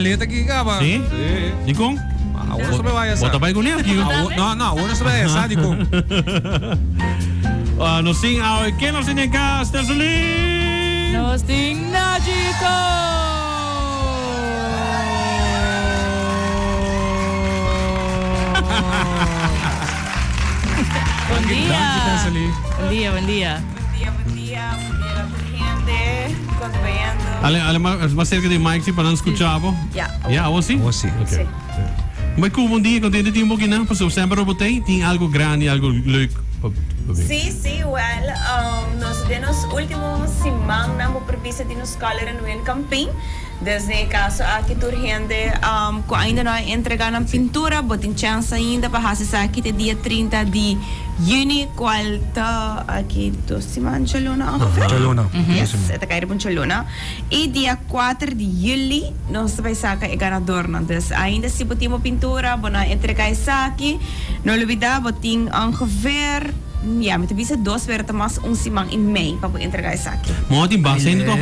Maleta aqui, cara. Sim? Di kong? Uno sabe vaya sa. Bota pa ko niya. No, uno sabe sa di ko. No sing ao que no sing ka Stersoli. No sing Najiko. Buen día. Buen día, buen día. Buen día gente, acompanhando. Ale mais cerca de Mike sim para não escutar, pô. Ja, ou sim? Ou sim. Okay. Mas como um dia, quando tem um pouquinho, passou sempre robotei, tem algo grande, algo leuk. Sí, well, nós nos últimos semana mo previsto de nos escola no camping. Desde caso aqui turgente, ko ainda não entregar na pintura, botin chance ainda para fazer aqui até dia 30 de junho, qual tá aqui 2 semanas Chaluna. Chaluna. Yes, esta cair para Chaluna. E dia 4 de julho nós vai sacar o ganador, não? Dus ainda se botin pintura, bona entregar isso aqui, não olvidar botin ongeveer. Ja, met de visa 2 werd mas semana e meio para entregar isso aqui. Maar die base ainda toch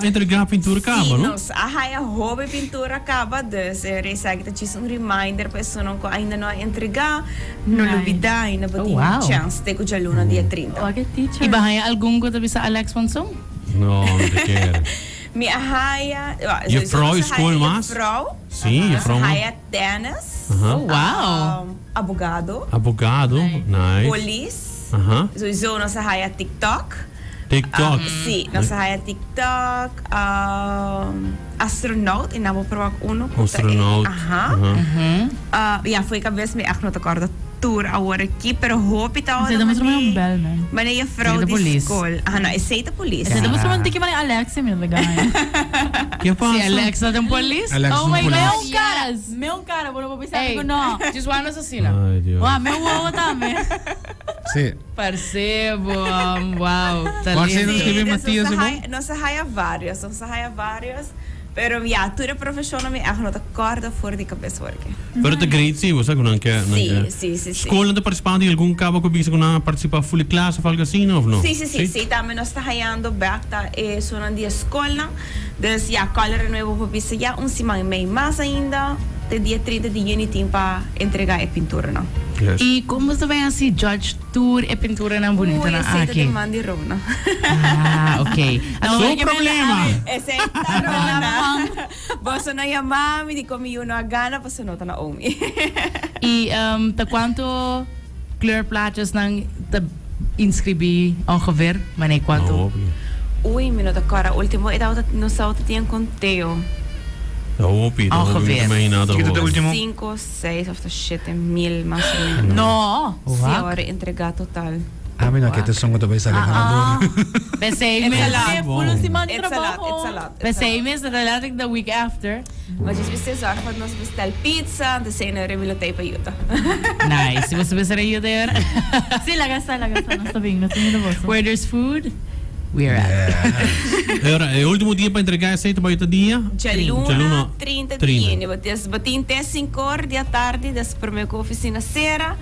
entregar pintura acaba, não? Sim, a hobby pintura acaba, dus que tá reminder para pessoa não ainda não entregar, não olvidar ainda para ter chance de que Luna dia 30. Okay, teacher. Ibahaya algum ko tabi sa Alex Monsong? No, não te quero. Minha raia, Je vrouw is school mas? Sim, je vrouw. Raia tennis. Oh, wow. Abogado. Nice. Police. Sowieso nossa raia TikTok. TikTok. Sim, nossa raia TikTok. Astronaut, e namo provar uno. Astronaut. Ja, foi que a vez me não te acordo tour agora aqui, pero hope tá Você dá mostrar um bel, né? Mas é fraude de escola. Não, é seita polícia. Você dá mostrar um tiki mani Alex, meu legal. Que passa? Si Alex na tem polícia. Oh my God, meu cara, vou pensar que não. Just one assassina. Ai, Deus. Uau, meu uau também. Sim. Percebo, uau. Você não escreveu Matias e bom? Nossa raia vários. Pero ja, toda profissional me echt not acorda voor die cabeça work. Pero te great sim, você não quer? Sim. Escola de participar de algum cabo que bisa na participar full classe ou algo assim, ou não? Sim, também nós está raiando back tá é só na dia escola. Dus ja, color novo para bisa já semana e meio mais ainda. Até dia 30 de junho tem para entregar a pintura, não? Yes. E como você vai assim, Judge Tour e pintura na bonita na aqui? Mandi Rona. Ok. Não problema. Esse é Rona. Você não é mami, de como eu não gana, você não tá na omi. E ta quanto kleurplaatjes nang te inscribi ongeveer? Wanneer quanto? Ui, minuto agora, último, não só tinha conteo. Ongeveer. 5, 6 of 7 mil mais ou menos. No. Se agora entregar total. Amin na kita song to ba sa ganador. Besame. Full si man It's a lot. Besame is related the week after. Mas just beste zorg dat nos bestel pizza, de cena revilotei pa yuta. Nice. Se você besar aí there. Sí, la gasta. No está bien, no tengo negocio. Where there's food, we're at. Agora, é o último dia para entregar aceito para outro dia? Chaluna, 30 de junho. Batin até 5 horas da tarde, das primeira oficina será.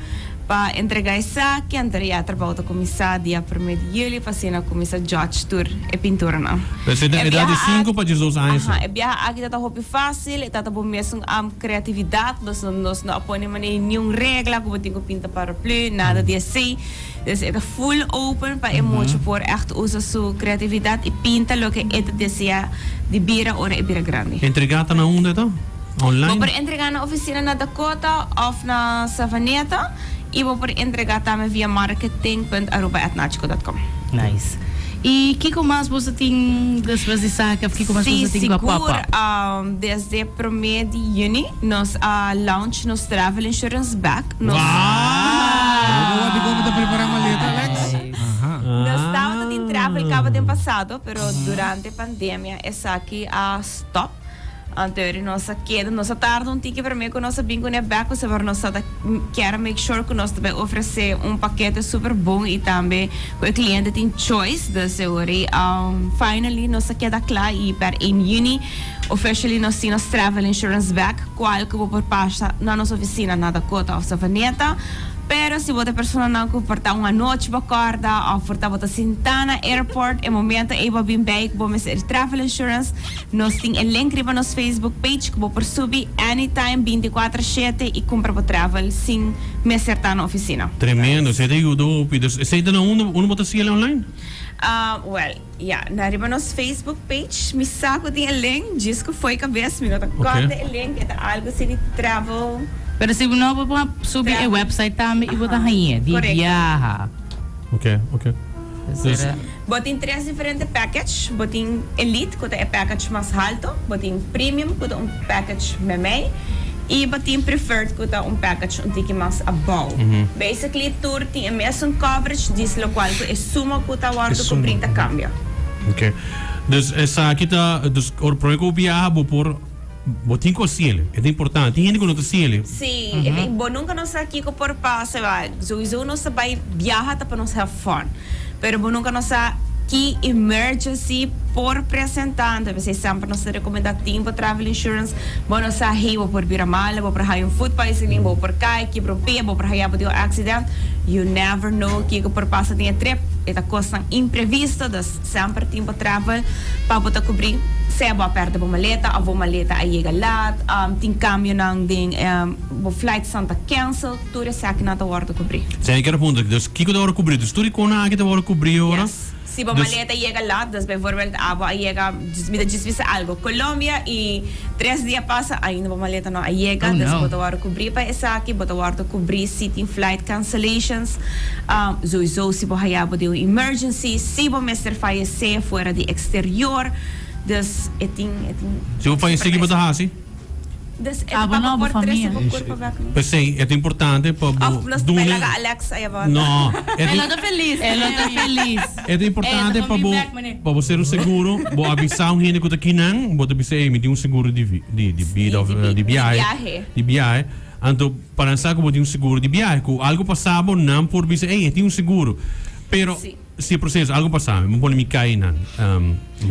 Para entregar isso aqui, Andrea trabalha com a comissão dia 1 de julho, para ser na comissão Judge Tour e pintura, não? Você tem idade 5 para 18 anos? É bem aqui está muito fácil, está bom mesmo a criatividade, nós não apoiamos nenhuma regra, como tem que pintar paraplu, nada de assim. Dus het is full open para emotie por echt usar sua criatividade e pinta lo que é deseja de bira ou de bira grande. Entregata na onde tá? Online? Vou entregar na oficina na Dakota ou na Savaneta. E vou entregar também via marketing.aruba@nachico.com. Nice. E que mais você tem depois de saca? Que mais você tem com a papa? Desde 1 de junho nós launch nos travel insurance back. Wow! Di ko mo preparar maleta, Alex. Nós estávamos em travel cabo do passado, pero durante a pandemia essa aqui stop. Anterior nossa queda, nossa tarde tique para mim que nossa bingo né back, você vai nossa quer make sure que nós também oferecer paquete super bom e também o cliente tem choice da seori. Finally nossa queda clara e per in juni officially nós temos travel insurance back, qual que vou por passa na nossa oficina na Dakota ou Savaneta. Pero se você pessoa não comportar uma noite bacorda ou portar bota Sintana Airport, é momento aí vou vir bem, vou meter travel insurance, nós tem o link riba nos Facebook page que vou por subir anytime 24/7 e compra para travel sem me acertar na oficina. Tremendo. Você tem o você ainda não bota se online? Well, yeah, na riba nos Facebook page, me saco tem o link, diz que foi cabeça, me nota Okay. corta o link, é algo assim de travel. Pero se não vou subir o website também e botar rainha de Correcto. viaja. Ok. Será? Botem 3 diferentes packages. Botem Elite, que é o package mais alto. Botem Premium, que é package memei. E botem Preferred, que é package tique mais above. Basically, tour tem o mesmo coverage, diz lo qual que é suma que está guardo com 30 cambia. Ok. Dus essa kita dus o problema que viaja por botin com cielo. É importante. Tem gente que não tem cielo. Sim, bom nunca nós aqui com por passo, sowieso nós vai viajar para nós have fun. Pero bom nunca nós aqui emergency por representante, você sempre nos recomenda tempo travel insurance, bom nós aí vou por vir mal, vou para aí food poisoning, vou por cai, quebra o pé, vou para aí vou acidente. You never know que por passa tem trip, é a coisa imprevista, das sempre tempo travel para botar cobrir. Se é boa perto da maleta, a boa maleta aí chega lá, tem câmbio não tem, o flight santa cancel, tudo isso aqui não está hora de cobrir. Sei que era ponto. Dus kiko da hora cobrir. Dus tu com a que da hora cobrir ora. Yes. Se a maleta chega lá, dus bijvoorbeeld a boa chega, desvisa algo, Colômbia e 3 dias passa, ainda a maleta não chega, dus bota hora cobrir para essa aqui, bota hora cobrir sitting flight cancellations, sowieso se você há de emergency, se você mestre fallecer fora de exterior. Dus Se eu fazer seguir bota hasi. Dus não, por família. Pensei, é importante para Nós do pela Alexa aí agora. Não, Ela tá feliz. Ela tá feliz. é importante Eh, para come back, mané. você um seguro, vou avisar gente que tá aqui não, vou avisar me tem seguro de vida de viagem, de viagem. Então, para pensar que vou ter seguro de viagem, que algo passava não por dizer, tem seguro. Pero se processo algo passava, não pode me cair não.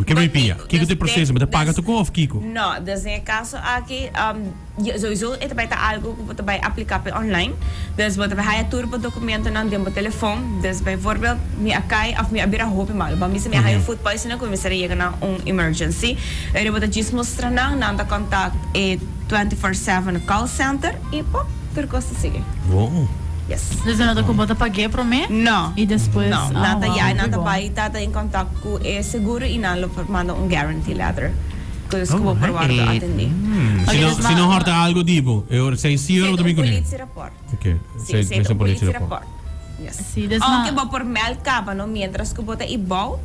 Que me pia. Kiko te processo, mas paga tu ou Kiko? Não, dus in caso aqui, sowieso ito ba algo que você vai aplicar online. Dus você vai haya turbo documento não dentro do telefone. Dus bijvoorbeeld, me acai of me abira hope mal. Ba misa me haya food poisoning ko misa riega na emergency. Ere você diz mostra não da contact 24/7 call center e pô, tudo costa sigue. Wow. Yes. Dus não dá como pagar para mim? Não. E depois Não, nada wow, nada bom. vai estar em contato com o seguro e não manda guarantee letter. Que isso que vou provar de atender. Se não horta algo tipo, eu sei se eu também com. Polícia report. Ok. Sim, Sei sim, polícia polícia report. report. Yes. Sim, das Aunque vou por mel capa, no mientras que bota ibao,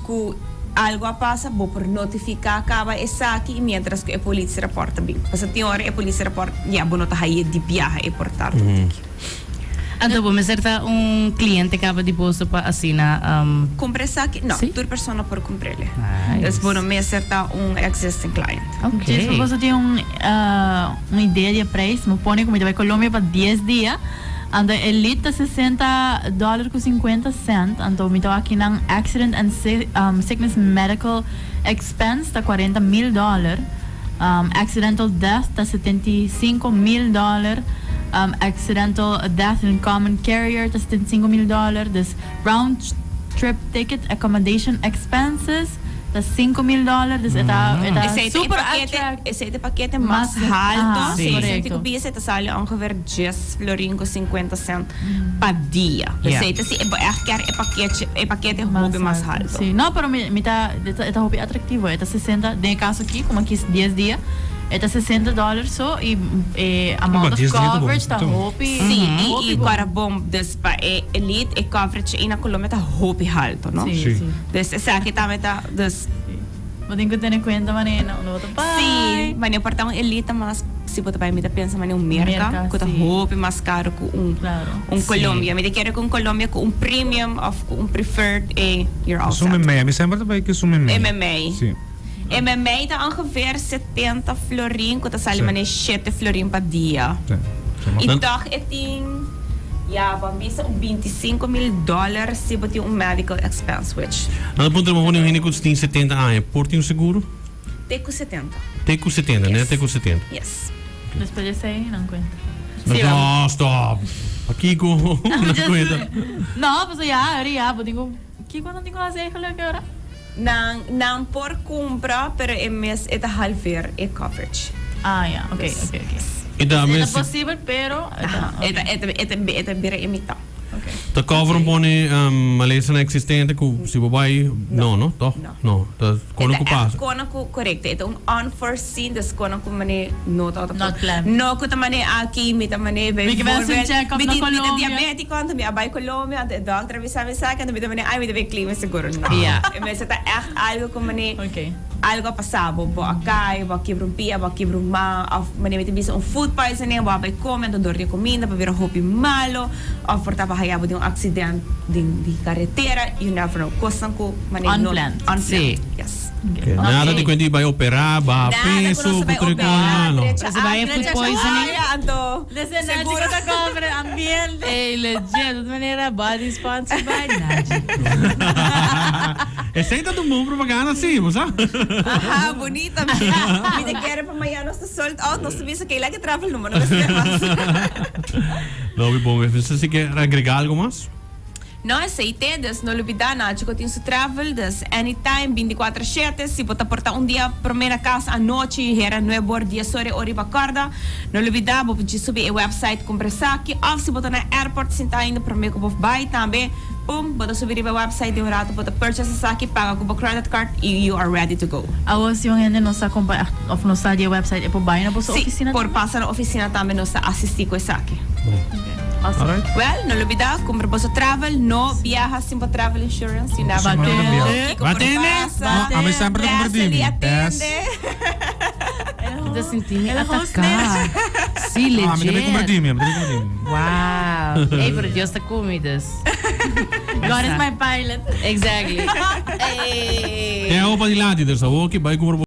que algo passa, vou por notificar acaba essa aqui, mientras que a polícia reporta bem. Porque tem hora a polícia report, já vou notar aí de viagem e portar tudo aqui. Então, vou me certa cliente que acaba de posto para assinar. Compre essa aqui? Não, Sim? toda pessoa por comprar ele. Nice. Então, vou me acertar existing client. Ok. Se você tem uma ideia de preço, me põe como vai Colômbia para 10 dias. Então, elite $60 com 50 cents. Então, me estou aqui na accident and sickness medical expense, está $40 mil. Accidental death, está $75 mil. Accidental death in common carrier, está $75 mil. Dus round trip ticket accommodation expenses, está $5 mil. Dus está super attractive. Esse é o paquete Mas- mais alto. sim, Se correto. você cobrir, você sai ongeveer 10 florin com 50 cent per dia. Yeah. Então, se é paquete hobby mais alto. Sim, não, pero me está hobby atrativo. Está 60, de caso aqui, como aqui 10 dias, está $60 só e amount Mas of 10 dias tá bom. coverage está Então. hobby. Sim, e agora bom, dus para elite e coverage aí na Colômbia tá hobby alto, não? Sim, Sim. sim. Dus essa aqui também tá, dus Mas tem que ter em conta, mané, não outro sim, mas não importa um elite, mas se você vai me pensa, mas um merca, Merca, que tá sim. hobby mais caro que Claro. Colômbia. Me quero com Colômbia com premium of um preferred e you're all Som set. met mij. We zijn wel bij que som met mij. MMA. Sim. MMA tá ongeveer 70 florin, que tá saindo Sim. mané 7 florin per dia. Sim. E Dan- toch é tem visa $25 mil se você tem medical expense, which Aan het punt dat we gewoon in koets 10 70 aan. Porting seguro? tem com 70. Tem com 70, né? Yes. Tem com 70. Yes. Depois desse aí, não conta. No, stop. Aqui ko. No, pues ya, pues digo, ¿qué cuando tengo las cejas que ahora? Nang por compra, pero é mes é halver é coverage. Ah, ya, okay. Ita Es mes posible, pero Eta bira imita. ta cover pone malesa na existente ku si babai no, to. No, ta kono ko pasa. Kono ko correct. Ito unforeseen das kono ko mane nota Not planned. No ko ta mane aki mita mane May kibasa check-up na Colombia. diabetico anto mi abay Colombia anto doctor sabi sa akin mita mane ay mita may klima siguro no. Yeah. Mas ita echt algo ko mane Okay. algo pasabo bo akay bo quebra pia bo quebra mane mita bisa food poisoning bo abay come anto dor de comida pa vira hopi malo of porta pa hayabo de accidente di carretera you never know kosan ko mane Unplanned. Sí. Yes. Okay. Nada de quando vai operar, ba peso, putre ko ano. Kasi ba yung food poisoning? Anto. Listen, Najee ko na cover ambiente. Eh, legit. De toda maneira, body sponsored by Najee. Essa aí tá do mundo propaganda sim, moça. Aha, bonita. Me te quero pa maya nos sold out, nos visa que que travel no mano. Não, bom, você se quer agregar algo mais? No aceite, dus no olvidar na chico tem su travel, dus anytime 24/7, se bota porta dia primeira casa à noite, era 9 horas, 10 horas, ori bacorda. No olvidar, vou pedir subir o website conversar aqui, ou se bota na airport, se tá indo primeiro com o buy também, bota subir o website de um rato, bota purchase aqui, paga com o credit card e you are ready to go. Agora, se alguém não está acompanhando, ou não está de website, é por baixo na sua oficina? Por passar na oficina também nos assistir com isso aqui. Awesome. Alright. Well, no olvidar, compra vosso travel, no viaja sin travel insurance, you never know. Batene. A mim sempre com Ele Yes. atende. Eu tô sentindo Ela atacar. Sim, Ah, me também com legit. Bradimia, Wow. Ei, pero Dios te comidas. God is my pilot. Exactly. É a opa de lá, dessa o que vai com